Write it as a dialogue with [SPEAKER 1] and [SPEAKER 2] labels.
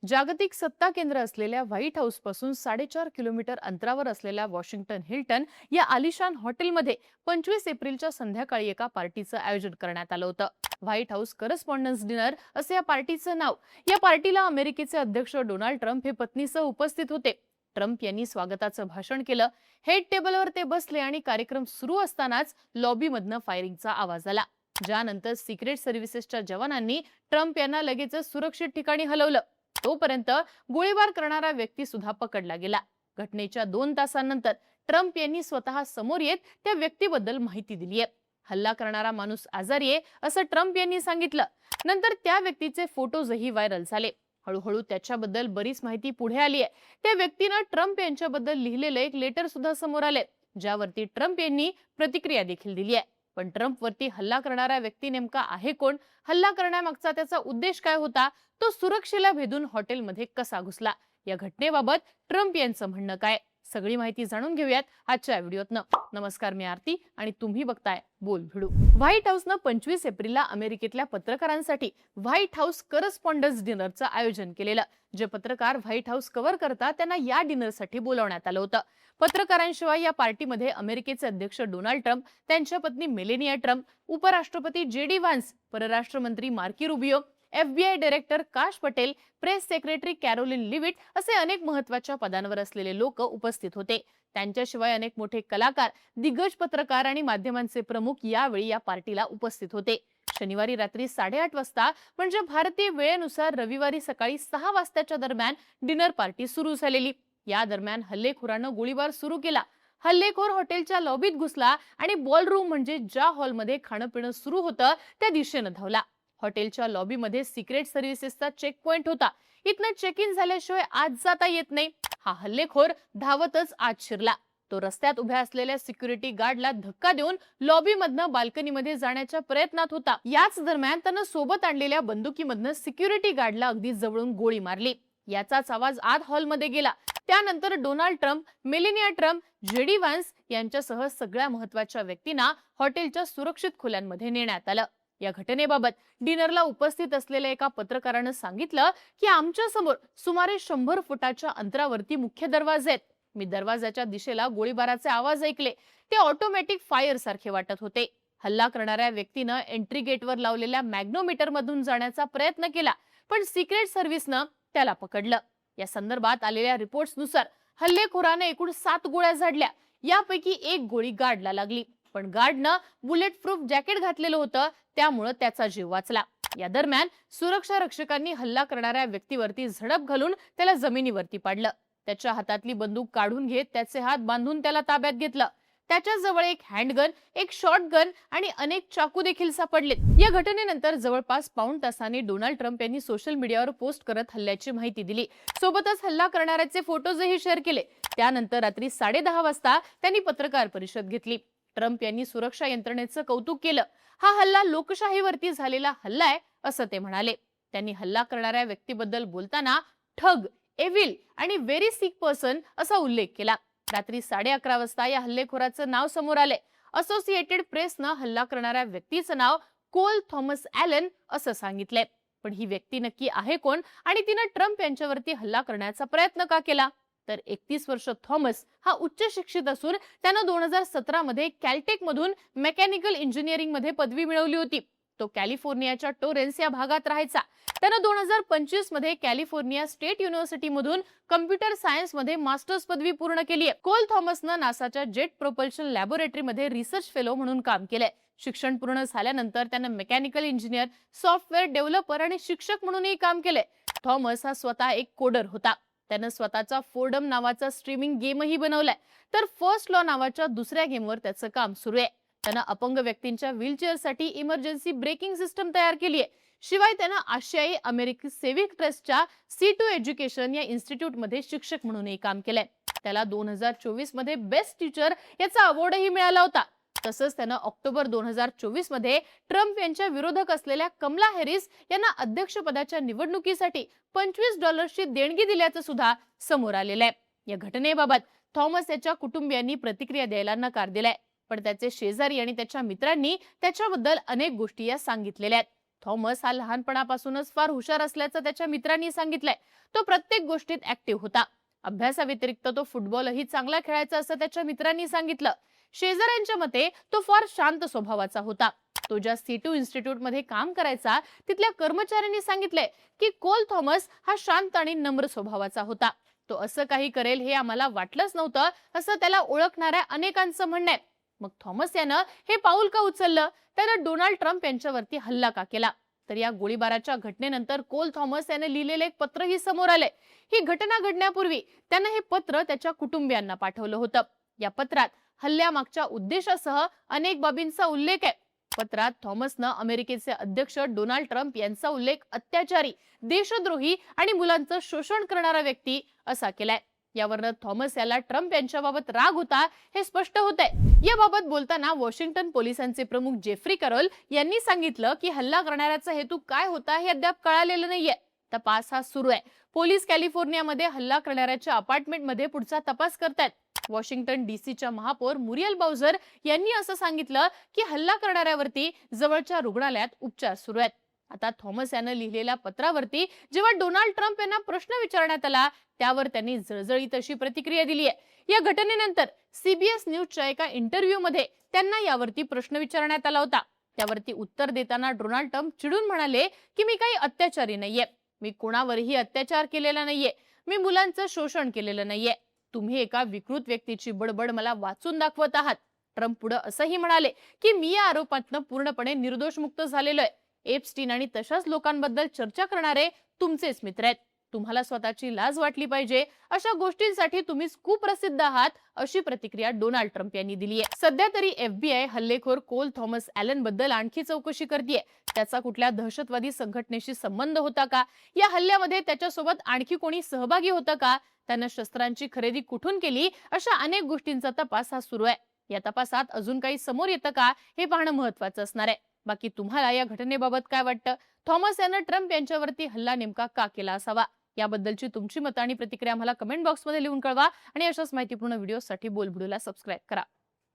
[SPEAKER 1] जागतिक सत्ता केंद्र असलेल्या व्हाईट हाऊस पासून 4.5 किलोमीटर अंतरावर असलेल्या वॉशिंग्टन हिल्टन या आलिशान हॉटेलमध्ये 25 एप्रिलच्या संध्याकाळी एका पार्टीचं आयोजन करण्यात आलं होतं. व्हाईट हाऊस करस्पॉन्डन्स डिनर असे या पार्टीचं नाव. या पार्टीला अमेरिकेचे अध्यक्ष डोनाल्ड ट्रम्प हे पत्नीसह उपस्थित होते. ट्रम्प यांनी स्वागताचं भाषण केलं. हेड टेबलवर ते बसले आणि कार्यक्रम सुरू असतानाच लॉबीमधनं फायरिंगचा आवाज आला. ज्यानंतर सिक्रेट सर्व्हिसेसच्या जवानांनी ट्रम्प यांना लगेचच सुरक्षित ठिकाणी हलवलं. तोपर्यंत गोळीबार करणारा व्यक्ती सुद्धा पकडला गेला. घटनेच्या 2 तासांनंतर ट्रम्प यांनी स्वतः समोर येत त्या व्यक्तीबद्दल माहिती दिली आहे. हल्ला करणारा माणूस आजारी आहे असं ट्रम्प यांनी सांगितलं. नंतर त्या व्यक्तीचे फोटोजही व्हायरल झाले. हळूहळू त्याच्याबद्दल बरीच माहिती पुढे आली आहे. त्या व्यक्तीनं ट्रम्प यांच्याबद्दल लिहिलेलं एक लेटर सुद्धा समोर आले, ज्यावरती ट्रम्प यांनी प्रतिक्रिया देखील दिली आहे. पण ट्रम्प वरती हल्ला करणारा व्यक्ती नेमका आहे कोण, हल्ला करण्यामागचा त्याचा उद्देश काय होता, तो सुरक्षेला भेदून हॉटेलमध्ये कसा घुसला, या घटनेबाबत ट्रम्प यांचं म्हणणं काय, सगळी माहिती जाणून घेऊयात आजच्या व्हिडिओतनं. नमस्कार, मी आरती आणि तुम्ही बघताय बोल भिडू. व्हाईट हाऊसनं 25 एप्रिलला अमेरिकेतल्या पत्रकारांसाठी व्हाईट हाऊस करस्पॉन्डन्स डिनरचं आयोजन केलेलं. जे पत्रकार व्हाईट हाऊस कव्हर करतात त्यांना या डिनरसाठी बोलावण्यात आलं होतं. पत्रकारांशिवाय या पार्टीमध्ये अमेरिकेचे अध्यक्ष डोनाल्ड ट्रम्प, त्यांच्या पत्नी मेलेनिया ट्रम्प, उपराष्ट्रपती JD व्हान्स, परराष्ट्र मंत्री मार्की रुबियो, FBI डायरेक्टर काश पटेल, प्रेस सेक्रेटरी कॅरोलिन लिविट असे अनेक महत्त्वाच्या पदांवर असलेले लोक उपस्थित होते. त्यांच्याशिवाय अनेक मोठे कलाकार, दिग्गज पत्रकार आणि माध्यमांचे प्रमुख यावेळी या पार्टीला उपस्थित होते. शनिवारी रात्री 8:30 वाजता म्हणजे भारतीय वेळेनुसार रविवारी सकाळी 6 वाजताच्या दरम्यान डिनर पार्टी सुरू झालेली. या दरम्यान हल्लेखोरानं गोळीबार सुरू केला. हल्लेखोर हॉटेलच्या लॉबीत घुसला आणि बॉलरूम म्हणजे ज्या हॉलमध्ये खाणं पिणं सुरू होतं त्या दिशेनं धावला. हॉटेलच्या लॉबीमध्ये सिक्रेट सर्व्हिसेसचा चेक पॉइंट होता. इथनं चेक इन झाल्याशिवाय आत जाता येत नाही. हा हल्लेखोर धावतच आत शिरला. तो रस्त्यात उभ्या असलेल्या सिक्युरिटी गार्डला धक्का देऊन लॉबीमधनं बाल्कनीमध्ये जाण्याच्या प्रयत्नात होता. याच दरम्यान त्यानं सोबत आणलेल्या बंदुकीमधनं सिक्युरिटी गार्डला अगदी जवळून गोळी मारली. याचाच आवाज आत हॉलमध्ये गेला. त्यानंतर Donald Trump, Melania Trump, JD Vance यांच्यासह सगळ्या महत्त्वाच्या व्यक्तींना हॉटेलच्या सुरक्षित खोल्यांमध्ये नेण्यात आलं. या घटनेबाबत डिनरला उपस्थित असलेल्या एका पत्रकारानं सांगितलं की आमच्या समोर सुमारे 100 फुटाच्या अंतरावरती मुख्य दरवाजे आहेत. मी दरवाजाच्या दिशेला गोळीबाराचे आवाज ऐकले. ते ऑटोमॅटिक फायर सारखे वाटत होते. हल्ला करणाऱ्या व्यक्तीनं एंट्री गेटवर लावलेल्या मॅग्नोमीटर मधून जाण्याचा प्रयत्न केला, पण सिक्रेट सर्व्हिसनं त्याला पकडलं. या संदर्भात आलेल्या रिपोर्ट्सनुसार हल्लेखोराने एकूण 7 गोळ्या झाडल्या. यापैकी एक गोळी गार्डला लागली, पण गार्डनं बुलेट प्रूफ जॅकेट घातलेलं होतं, त्यामुळे त्याचा जीव वाचला. या दरम्यान सुरक्षा रक्षकांनी हल्ला करणाऱ्या व्यक्तीवरती झडप घालून त्याला जमिनीवरती पाडलं. त्याच्या हातातली बंदूक काढून घेत त्याचे हात बांधून त्याला ताब्यात घेतलं. त्याच्या जवळ एक हँडगन, एक शॉटगन आणि अनेक चाकू देखील सापडलेत. या घटनेनंतर जवळपास पाऊण तासांनी डोनाल्ड ट्रम्प यांनी सोशल मीडियावर पोस्ट करत हल्ल्याची माहिती दिली. सोबतच हल्ला करणाऱ्याचे फोटोजही शेअर केले. त्यानंतर रात्री 10:30 वाजता त्यांनी पत्रकार परिषद घेतली. ट्रम्प यांनी सुरक्षा यंत्रणेचं कौतुक केलं. हा हल्ला लोकशाहीवरती झालेला हल्ला आहे असं ते म्हणाले. त्यांनी हल्ला करणाऱ्या व्यक्तीबद्दल बोलताना ठग, एव्हिल आणि व्हेरी सिक पर्सन असा उल्लेख केला. रात्री 11:30 वाजता या हल्लेखोराचं नाव समोर आले. असोसिएटेड प्रेसनं हल्ला करणाऱ्या व्यक्तीचं नाव कोल थॉमस ॲलन असं सांगितलंय. पण ही व्यक्ती नक्की आहे कोण आणि तिनं ट्रम्प यांच्यावरती हल्ला करण्याचा प्रयत्न का केला? तर 31 वर्ष थॉमस हा उच्च शिक्षित असून त्यानं 2017 मध्ये कॅलटेक मधून मेकॅनिकल इंजिनिअरिंग मध्ये पदवी मिळवली होती. तो कॅलिफोर्नियाच्या टोरेन्स या भागात राहायचा. त्यानं 2025 मध्ये कॅलिफोर्निया स्टेट युनिव्हर्सिटी मधून कम्प्युटर सायन्स मध्ये मास्टर्स पदवी पूर्ण केली आहे. कोल थॉमसनं नासाच्या जेट प्रोपल्शन लॅबोरेटरी मध्ये रिसर्च फेलो म्हणून काम केलंय. शिक्षण पूर्ण झाल्यानंतर त्यानं मेकॅनिकल इंजिनियर, सॉफ्टवेअर डेव्हलपर आणि शिक्षक म्हणूनही काम केलंय. थॉमस हा स्वतः एक कोडर होता. त्यानं स्वतःचा फोर्डम नावाचा स्ट्रीमिंग गेमही बनवलाय. तर फर्स्ट लॉ नावाच्या दुसऱ्या गेमवर त्याचं काम सुरू आहे. त्यानं अपंग व्यक्तींच्या व्हीलचेअरसाठी इमर्जन्सी ब्रेकिंग सिस्टम तयार केली आहे. शिवाय त्यानं आशियाई अमेरिकी सेव्हिक ट्रस्टच्या C2 एज्युकेशन या इन्स्टिट्यूटमध्ये शिक्षक म्हणूनही काम केलंय. त्याला 2024 मध्ये बेस्ट टीचर याचा अवॉर्डही मिळाला होता. तसंच त्यानं ऑक्टोबर 2024 मध्ये ट्रम्प यांच्या विरोधक असलेल्या कमला हॅरिस यांना अध्यक्षपदाच्या निवडणुकीसाठी $25 देणगी दिल्याचं सुद्धा समोर आलेलं आहे. या घटनेबाबत थॉमस याच्या कुटुंबियांनी प्रतिक्रिया द्यायला नकार दिलाय. पण त्याचे शेजारी आणि त्याच्या मित्रांनी त्याच्याबद्दल अनेक गोष्टी या सांगितलेल्या आहेत. थॉमस हा लहानपणापासूनच फार हुशार असल्याचं त्याच्या मित्रांनी सांगितलंय. तो प्रत्येक गोष्टीत ऍक्टिव्ह होता. अभ्यासाव्यतिरिक्त तो फुटबॉलही चांगला खेळायचा असं त्याच्या मित्रांनी सांगितलं. शेजाऱ्यांच्या मते तो फार शांत स्वभावाचा होता. तो ज्या C2 इन्स्टिट्यूट मध्ये काम करायचा तिथल्या कर्मचाऱ्यांनी सांगितले की कोल थॉमस हा शांत आणि नम्र स्वभावाचा होता. तो असं काही करेल हे आम्हाला वाटलंच नव्हतं, असं त्याला ओळखणाऱ्या अनेकांचं म्हणणं आहे. मग थॉमस यानं हे पाऊल का उचललं? त्यानं डोनाल्ड ट्रम्प यांच्यावरती हल्ला का केला? तर या गोळीबाराच्या घटनेनंतर कोल थॉमस याने लिहिलेले एक पत्रही समोर आले. ही घटना घडण्यापूर्वी त्यानं हे पत्र त्याच्या कुटुंबियांना पाठवलं होतं. या पत्रात हल्ल्यामागच्या उद्देशासह अनेक बाबींचा उल्लेख आहे. पत्रात थॉमसनं अमेरिकेचे अध्यक्ष डोनाल्ड ट्रम्प यांचा उल्लेख अत्याचारी, देशद्रोही आणि मुलांचं शोषण करणारा व्यक्ती असा केलाय. यावरनं थॉमस याला ट्रम्प यांच्याबाबत राग होता हे स्पष्ट होतंय. याबाबत बोलताना वॉशिंग्टन पोलिसांचे प्रमुख जेफ्री कॅरोल यांनी सांगितलं की हल्ला करणाऱ्याचा हेतू काय होता हे अद्याप कळालेलं नाहीये. तपास हा सुरू आहे. पोलीस कॅलिफोर्नियामध्ये हल्ला करणाऱ्याच्या अपार्टमेंटमध्ये पुढचा तपास करतायत. वॉशिंग्टन डीसीच्या महापौर मुरियल बाउझर यांनी असं सांगितलं की हल्ला करणाऱ्यावरती जवळच्या रुग्णालयात उपचार सुरू आहेत. आता थॉमस यानं लिहिलेल्या पत्रावरती जेव्हा डोनाल्ड ट्रम्प यांना प्रश्न विचारण्यात आला त्यावर त्यांनी जळजळीत अशी प्रतिक्रिया दिली आहे. या घटनेनंतर CBS न्यूजच्या एका इंटरव्ह्यू मध्ये त्यांना यावरती प्रश्न विचारण्यात आला होता. त्यावरती उत्तर देताना डोनाल्ड ट्रम्प चिडून म्हणाले की मी काही अत्याचारी नाहीये, मी कोणावरही अत्याचार केलेला नाहीये, मी मुलांचं शोषण केलेलं नाहीये. तुम्ही एका विकृत व्यक्तीची बडबड मला वाचून दाखवत आहात. ट्रम्प पुढे असंही म्हणाले की मी या आरोपातनं पूर्णपणे निर्दोष मुक्त झालेलो आहे. एप्स्टीन आणि तशाच लोकांबद्दल चर्चा करणारे तुमचेच मित्र आहेत. तुम्हाला स्वतःची लाज वाटली पाहिजे. अशा गोष्टींसाठी तुम्हीच खूप प्रसिद्ध आहात, अशी प्रतिक्रिया डोनाल्ड ट्रम्प यांनी दिली आहे. सध्या तरी FBI हल्लेखोर कोल थॉमस ॲलन बद्दल आणखी चौकशी करतेय. त्याचा कुठल्या दहशतवादी संघटनेशी संबंध होता का? या हल्ल्यामध्ये त्याच्यासोबत आणखी कोणी सहभागी होतं का? त्यानं शस्त्रांची खरेदी कुठून केली? अशा अनेक गोष्टींचा तपास हा सुरू आहे. या तपासात अजून काही समोर येतं का हे पाहणं महत्त्वाचं असणार आहे. बाकी तुम्हाला या घटनेबाबत काय वाटतं? थॉमस यानं ट्रम्प यांच्यावरती हल्ला नेमका का केला असावा? याबद्दलची तुमची मतं आणि प्रतिक्रिया आम्हाला कमेंट बॉक्समध्ये लिहून कळवा आणि अशाच माहितीपूर्ण व्हिडिओसाठी बोलबिडूला सबस्क्राईब करा.